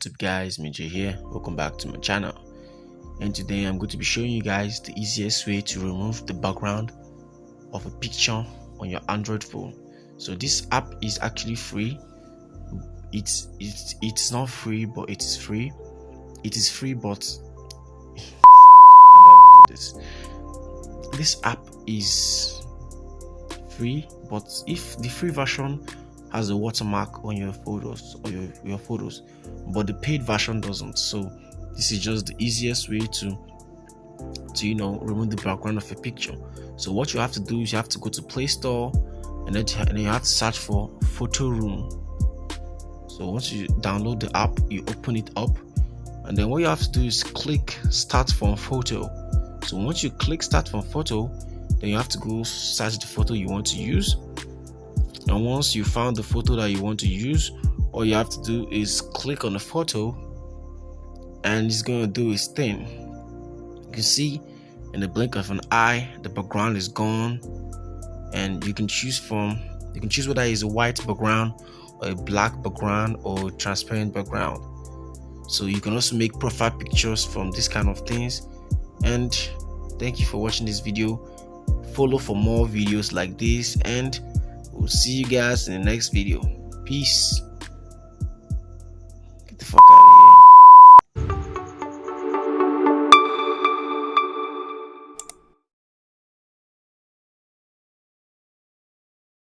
What's up guys, Major here. Welcome back to my channel, and today I'm going to be showing you guys the easiest way to remove the background of a picture on your Android phone. So this app is actually free. It's not free, but it is free. It is free, but how do I put this? This app is free, but if the free version has a watermark on your photos or your photos, but the paid version doesn't. So this is just the easiest way to remove the background of a picture. So what you have to do is you have to go to Play Store, and then you have to search for Photo Room. So once you download the app, you open it up, and then what you have to do is click Start from Photo. So once you click Start from Photo, then you have to go search the photo you want to use. And once you found the photo that you want to use, all you have to do is click on the photo, and it's going to do its thing. You can see in the blink of an eye, the background is gone, and you can choose whether it's a white background or a black background or transparent background. So you can also make profile pictures from this kind of things. And thank you for watching this video. Follow for more videos like this, and we'll see you guys in the next video. Peace.